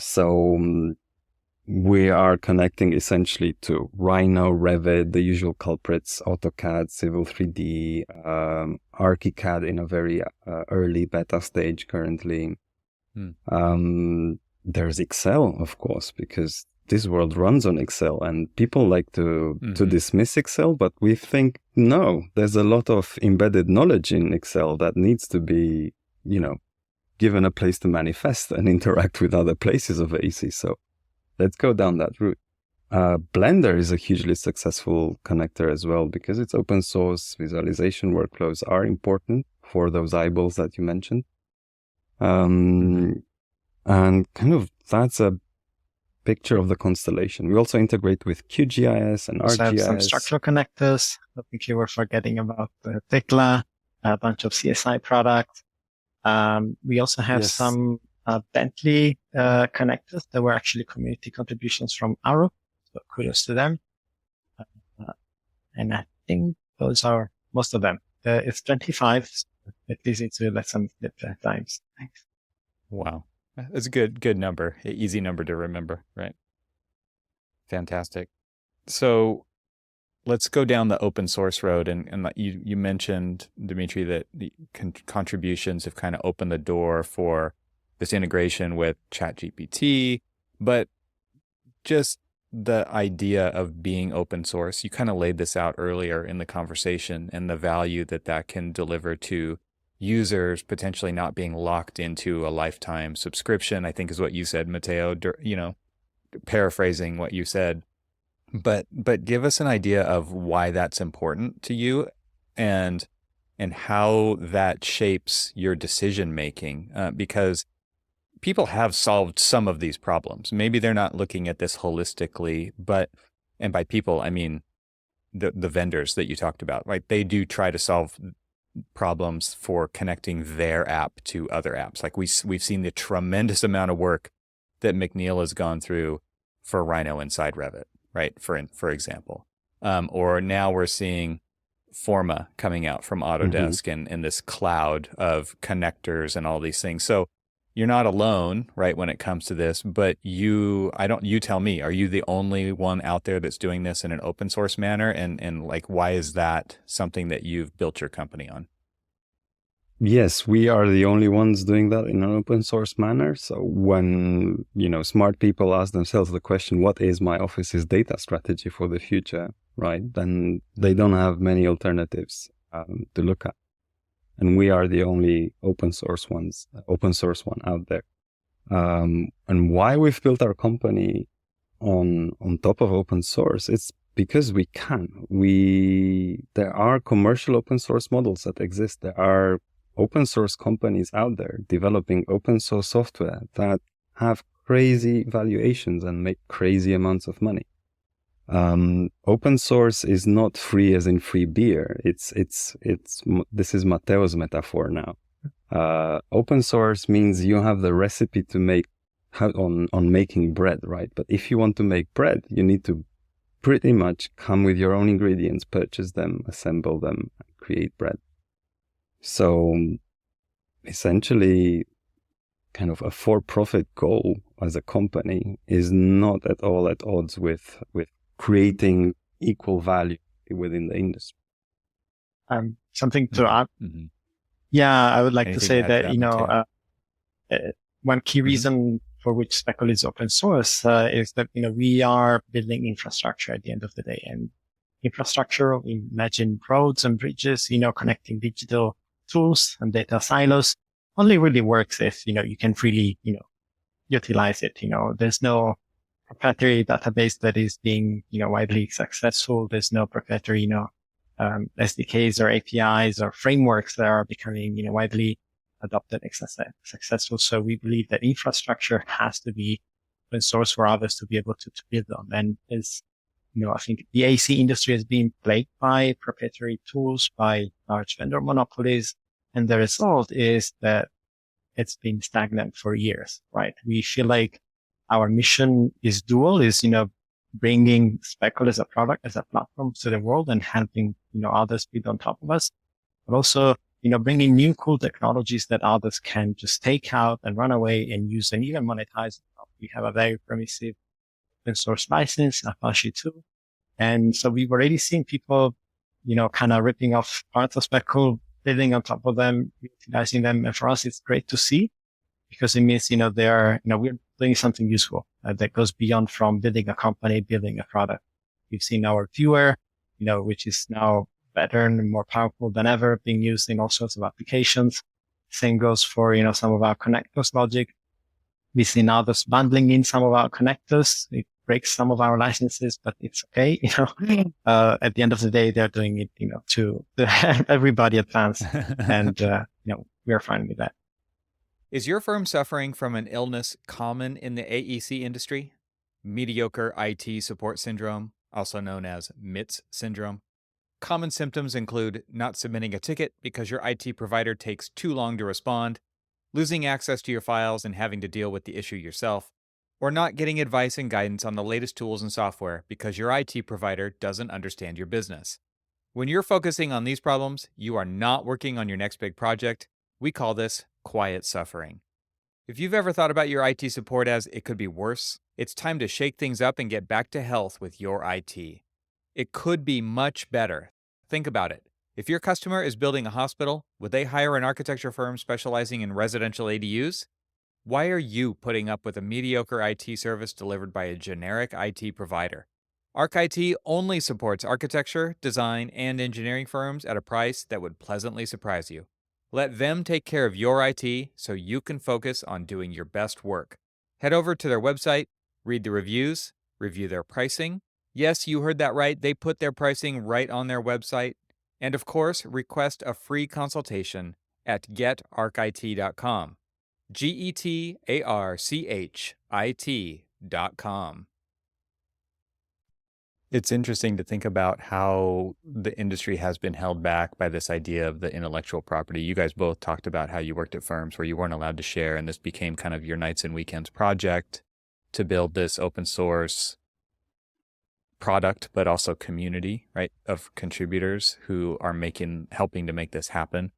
So we are connecting essentially to Rhino, Revit, the usual culprits, AutoCAD, Civil 3D, ArchiCAD in a very early beta stage currently. There's Excel, of course, because this world runs on Excel, and people like to dismiss Excel, but we think, no, there's a lot of embedded knowledge in Excel that needs to be, you know, given a place to manifest and interact with other places of AEC. So let's go down that route. Blender is a hugely successful connector as well, because it's open source. Visualization workflows are important for those eyeballs that you mentioned. And kind of that's a picture of the constellation. We also integrate with QGIS and ArcGIS. We have some structural connectors. I think you were forgetting about the Tekla, a bunch of CSI products. We also have some Bentley connectors that were actually community contributions from Arrow. So kudos to them. And I think those are most of them. It's 25. So at least it's let some flip times. Thanks. Wow. That's a good number, an easy number to remember, right? Fantastic. So let's go down the open source road. And you mentioned, Dimitrie, that the contributions have kind of opened the door for this integration with ChatGPT, but just the idea of being open source, you kind of laid this out earlier in the conversation, and the value that can deliver to users potentially not being locked into a lifetime subscription, I think is what you said, Matteo, you know, paraphrasing what you said. But give us an idea of why that's important to you, and how that shapes your decision making, because people have solved some of these problems. Maybe they're not looking at this holistically, and by people, I mean the vendors that you talked about, right? They do try to solve problems for connecting their app to other apps. Like we've seen the tremendous amount of work that McNeil has gone through for Rhino inside Revit, right? For example, or now we're seeing Forma coming out from Autodesk and this cloud of connectors and all these things. So you're not alone, right, when it comes to this, but you tell me, are you the only one out there that's doing this in an open source manner? And like, why is that something that you've built your company on? Yes, we are the only ones doing that in an open source manner. So when, you know, smart people ask themselves the question, what is my office's data strategy for the future, right? Then they don't have many alternatives to look at. And we are the only open source one out there. And why we've built our company on top of open source, it's because we can. There are commercial open source models that exist. There are open source companies out there developing open source software that have crazy valuations and make crazy amounts of money. Open source is not free as in free beer. This is Matteo's metaphor now. Open source means you have the recipe to make on making bread, right? But if you want to make bread, you need to pretty much come with your own ingredients, purchase them, assemble them, and create bread. So essentially, kind of a for-profit goal as a company is not at all at odds with creating equal value within the industry. Something to add. Mm-hmm. Yeah, I would like Anything to say to add that, one key reason for which Speckle is open source is that, we are building infrastructure at the end of the day. And infrastructure, imagine roads and bridges, connecting digital tools and data silos only really works if, you can really, utilize it. There's no proprietary database that is being, widely successful. There's no proprietary, SDKs or APIs or frameworks that are becoming, widely adopted and successful. So we believe that infrastructure has to be open source for others to be able to build on. And as I think the AC industry has been plagued by proprietary tools, by large vendor monopolies. And the result is that it's been stagnant for years, right? We feel like our mission is dual, is, bringing Speckle as a product, as a platform to the world and helping, others build on top of us, but also, bringing new cool technologies that others can just take out and run away and use and even monetize. We have a very permissive open source license, Apache 2. And so we've already seen people, kind of ripping off parts of Speckle, building on top of them, utilizing them. And for us, it's great to see because it means, we're doing something useful that goes beyond from building a company, building a product. We've seen our viewer, which is now better and more powerful than ever, being used in all sorts of applications. Same goes for, some of our connectors logic. We've seen others bundling in some of our connectors. It breaks some of our licenses, but it's okay. At the end of the day, they're doing it, to help everybody advance. And, we're fine with that. Is your firm suffering from an illness common in the AEC industry? Mediocre IT support syndrome, also known as MITS syndrome. Common symptoms include not submitting a ticket because your IT provider takes too long to respond, losing access to your files and having to deal with the issue yourself, or not getting advice and guidance on the latest tools and software because your IT provider doesn't understand your business. When you're focusing on these problems, you are not working on your next big project. We call this quiet suffering. If you've ever thought about your IT support as it could be worse, it's time to shake things up and get back to health with your IT. It could be much better. Think about it. If your customer is building a hospital, would they hire an architecture firm specializing in residential ADUs? Why are you putting up with a mediocre IT service delivered by a generic IT provider? ArcIT only supports architecture, design, and engineering firms at a price that would pleasantly surprise you. Let them take care of your IT so you can focus on doing your best work. Head over to their website, read the reviews, review their pricing. Yes, you heard that right. They put their pricing right on their website. And of course, request a free consultation at getarchit.com. getarchit.com. It's interesting to think about how the industry has been held back by this idea of the intellectual property. You guys both talked about how you worked at firms where you weren't allowed to share, and this became kind of your nights and weekends project to build this open source product, but also community, right, of contributors who are helping to make this happen.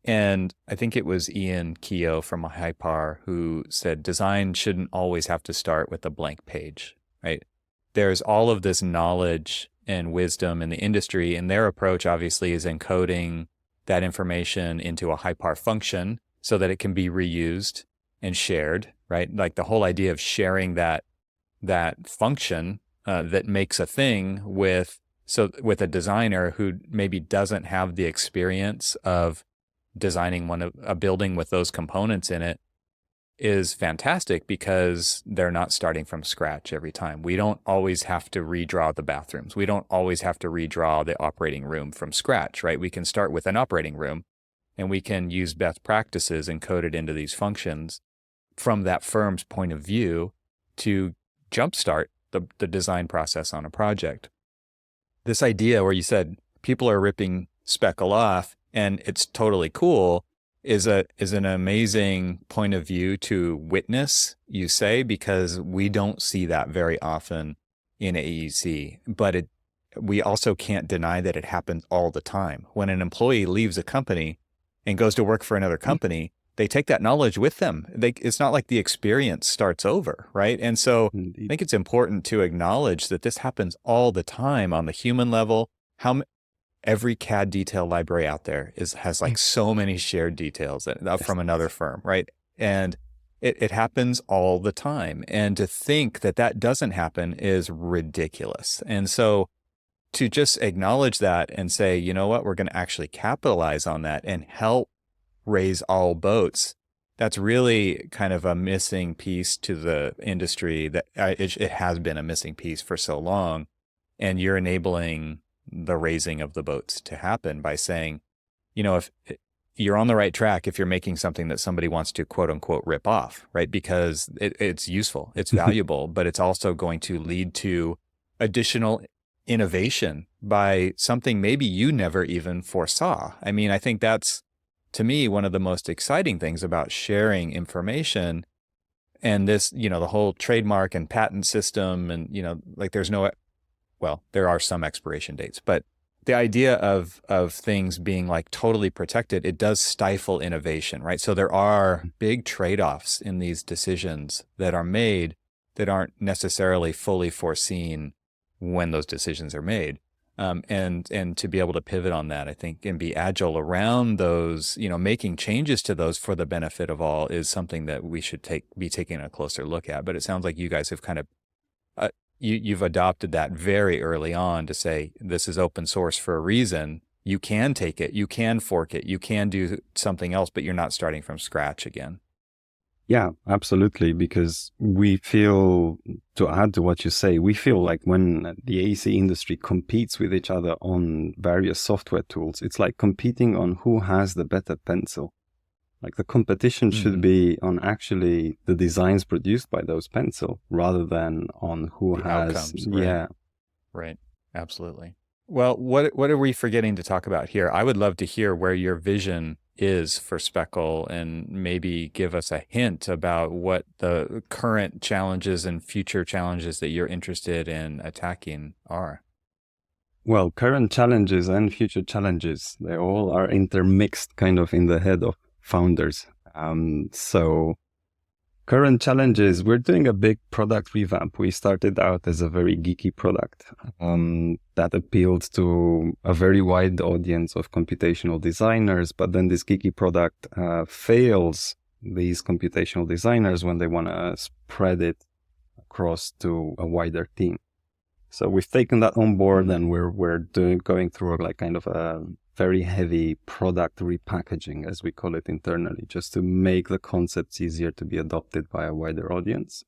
And I think it was Ian Keogh from Hypar who said design shouldn't always have to start with a blank page, right? There's all of this knowledge and wisdom in the industry, and their approach obviously is encoding that information into a Hypar function so that it can be reused and shared, right? Like the whole idea of sharing that function that makes a thing with a designer who maybe doesn't have the experience of designing a building with those components in it. is fantastic because they're not starting from scratch every time. We don't always have to redraw the bathrooms. We don't always have to redraw the operating room from scratch, right? We can start with an operating room and we can use best practices encoded into these functions from that firm's point of view to jumpstart the design process on a project. This idea where you said people are ripping Speckle off and it's totally cool is an amazing point of view to witness, you say, because we don't see that very often in AEC. But we also can't deny that it happens all the time. When an employee leaves a company and goes to work for another company, they take that knowledge with them. It's not like the experience starts over, right? And so Indeed. I think it's important to acknowledge that this happens all the time on the human level. Every CAD detail library out there has like so many shared details from another firm, right? And it happens all the time. And to think that doesn't happen is ridiculous. And so to just acknowledge that and say, you know what, we're going to actually capitalize on that and help raise all boats, that's really kind of a missing piece to the industry that it has been a missing piece for so long. And you're enabling the raising of the boats to happen by saying, you know, if you're on the right track, if you're making something that somebody wants to quote unquote rip off, right? Because it's useful, it's valuable, but it's also going to lead to additional innovation by something maybe you never even foresaw. I mean, I think that's, to me, one of the most exciting things about sharing information and this, you know, the whole trademark and patent system and, you know, like there are some expiration dates, but the idea of things being like totally protected, it does stifle innovation, right? So there are big trade-offs in these decisions that are made that aren't necessarily fully foreseen when those decisions are made. And to be able to pivot on that, I think, and be agile around those, you know, making changes to those for the benefit of all is something that we should be taking a closer look at. But it sounds like you guys have kind of you've adopted that very early on to say, this is open source for a reason. You can take it, you can fork it, you can do something else, but you're not starting from scratch again. Yeah, absolutely. Because we feel, to add to what you say, we feel like when the AEC industry competes with each other on various software tools, it's like competing on who has the better pencil. Like the competition should be on actually the designs produced by those pencil rather than on who has outcomes. Right. Yeah. Right. Absolutely. Well, what are we forgetting to talk about here? I would love to hear where your vision is for Speckle and maybe give us a hint about what the current challenges and future challenges that you're interested in attacking are. Well, current challenges and future challenges, they all are intermixed kind of in the head of founders. So current challenges, we're doing a big product revamp. We started out as a very geeky product that appealed to a very wide audience of computational designers. But then this geeky product fails these computational designers when they want to spread it across to a wider team. So we've taken that on board and we're going through like kind of a very heavy product repackaging, as we call it internally, just to make the concepts easier to be adopted by a wider audience.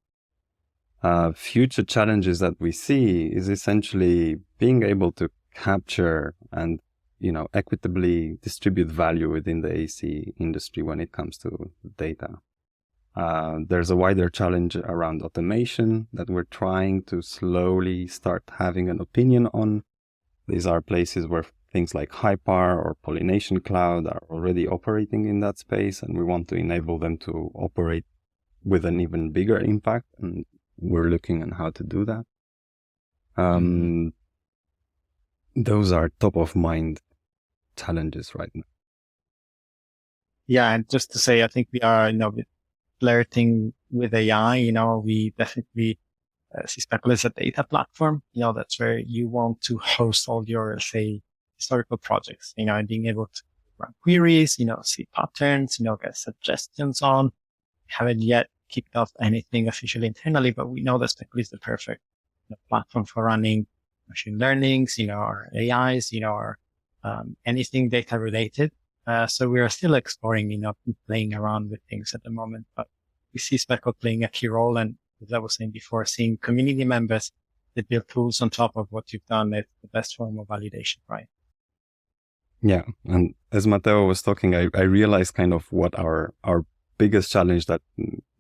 Future challenges that we see is essentially being able to capture and, you know, equitably distribute value within the AC industry when it comes to data. There's a wider challenge around automation that we're trying to slowly start having an opinion on. These are places where things like Hypar or Pollination Cloud are already operating in that space, and we want to enable them to operate with an even bigger impact, and we're looking at how to do that. Those are top of mind challenges right now. Yeah, and just to say, I think we are, flirting with AI. We definitely see Speckle as a data platform. That's where you want to host all your, say, historical projects, and being able to run queries, see patterns, get suggestions on. We haven't yet kicked off anything officially internally, but we know that Speckle is the perfect platform for running machine learnings, or AIs, or anything data related. So we are still exploring, playing around with things at the moment, but we see Speckle playing a key role. And as I was saying before, seeing community members that build tools on top of what you've done is the best form of validation, right? Yeah. And as Matteo was talking, I realized kind of what our biggest challenge that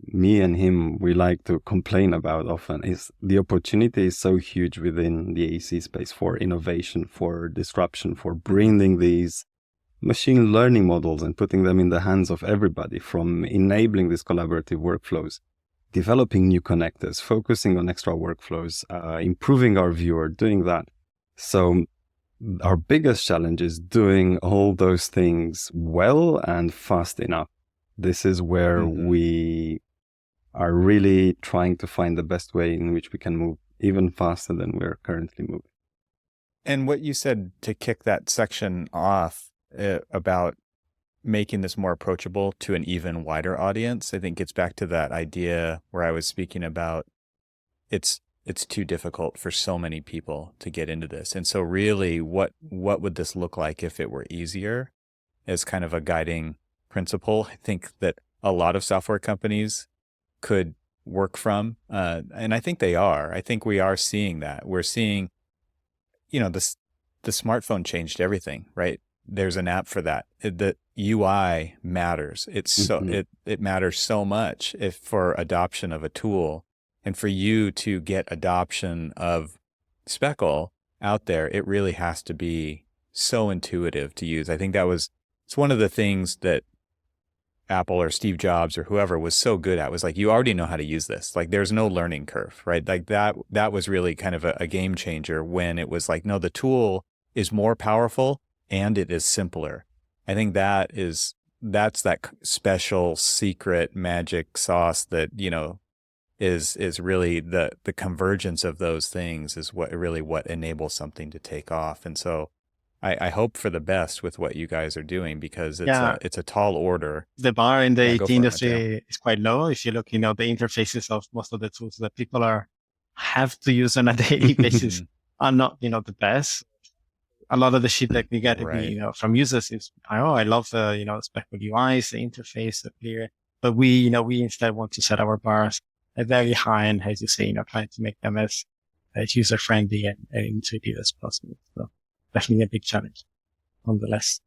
me and him, we like to complain about often is the opportunity is so huge within the AEC space for innovation, for disruption, for bringing these machine learning models and putting them in the hands of everybody, from enabling these collaborative workflows, developing new connectors, focusing on extra workflows, improving our viewer, doing that. So our biggest challenge is doing all those things well and fast enough. This is where we are really trying to find the best way in which we can move even faster than we're currently moving. And what you said to kick that section off about making this more approachable to an even wider audience, I think gets back to that idea where I was speaking about it's too difficult for so many people to get into this. And so really, what would this look like if it were easier as kind of a guiding principle? I think that a lot of software companies could work from, and I think they are. I think we are seeing that. We're seeing, the smartphone changed everything, right? There's an app for that. The UI matters. It's so it matters so much for adoption of a tool, and for you to get adoption of Speckle out there, it really has to be so intuitive to use. I think it's one of the things that Apple or Steve Jobs or whoever was so good at, was like, you already know how to use this. Like, there's no learning curve, right? Like that was really kind of a game changer when it was like, no, the tool is more powerful and it is simpler. I think that's that special secret magic sauce that, is really the convergence of those things is what enables something to take off. And so I hope for the best with what you guys are doing, because it's a tall order. The bar in the AT industry is quite low. If you look, the interfaces of most of the tools that people have to use on a daily basis are not, the best. A lot of the shit that we get from users is, I love the, Speckle UIs, the interface, the clear. But we instead want to set our bars very high, and as you say, trying to make them as user friendly and intuitive as possible. So definitely a big challenge, nonetheless.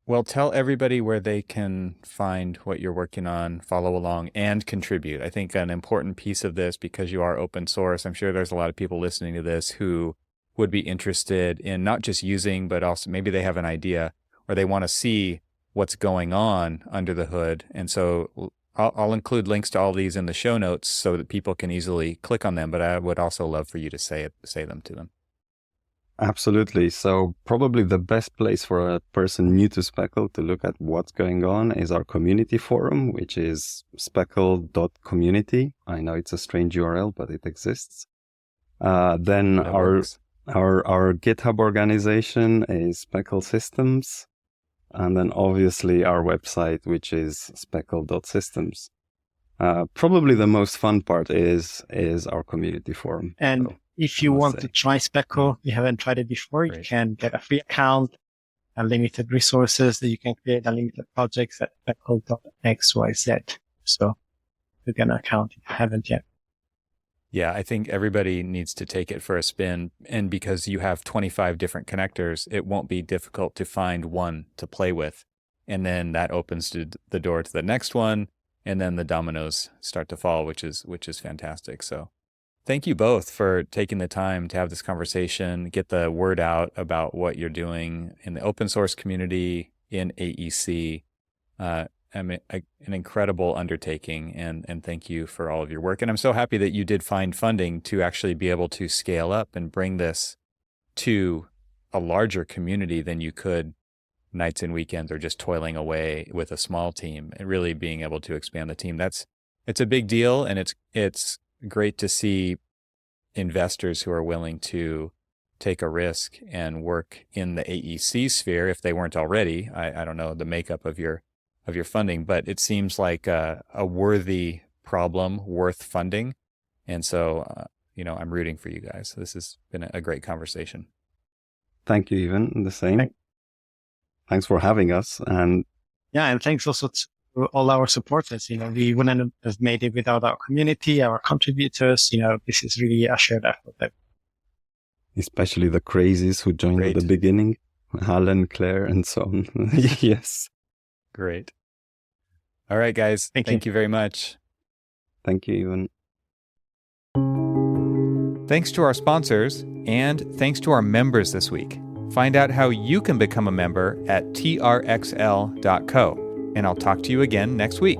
Well, tell everybody where they can find what you're working on, follow along, and contribute. I think an important piece of this, because you are open source, I'm sure there's a lot of people listening to this who would be interested in not just using, but also maybe they have an idea or they want to see what's going on under the hood. And so I'll include links to all these in the show notes so that people can easily click on them, but I would also love for you to say them to them. Absolutely. So probably the best place for a person new to Speckle to look at what's going on is our community forum, which is speckle.community. I know it's a strange URL, but it exists. Then our GitHub organization is Speckle Systems. And then obviously our website, which is speckle.systems. Probably the most fun part is our community forum. And if you want to try Speckle, you haven't tried it before, you can get a free account, unlimited resources that you can create, unlimited projects at speckle.xyz. So you get an account if you haven't yet. Yeah, I think everybody needs to take it for a spin. And because you have 25 different connectors, it won't be difficult to find one to play with. And then that opens the door to the next one. And then the dominoes start to fall, which is fantastic. So thank you both for taking the time to have this conversation, get the word out about what you're doing in the open source community, in AEC. An incredible undertaking, and thank you for all of your work. And I'm so happy that you did find funding to actually be able to scale up and bring this to a larger community than you could nights and weekends or just toiling away with a small team, and really being able to expand the team. It's a big deal, and it's great to see investors who are willing to take a risk and work in the AEC sphere if they weren't already. I don't know the makeup of your funding, but it seems like a worthy problem worth funding. And so, I'm rooting for you guys. This has been a great conversation. Thank you, Evan. The same. Thanks for having us. And thanks also to all our supporters. We wouldn't have made it without our community, our contributors. This is really a shared effort. Especially the crazies who joined at the beginning, Alan, Claire, and so on. Yes. Great. All right, guys. Thank you very much. Thank you, Ivan. Thanks to our sponsors, and thanks to our members this week. Find out how you can become a member at trxl.co, and I'll talk to you again next week.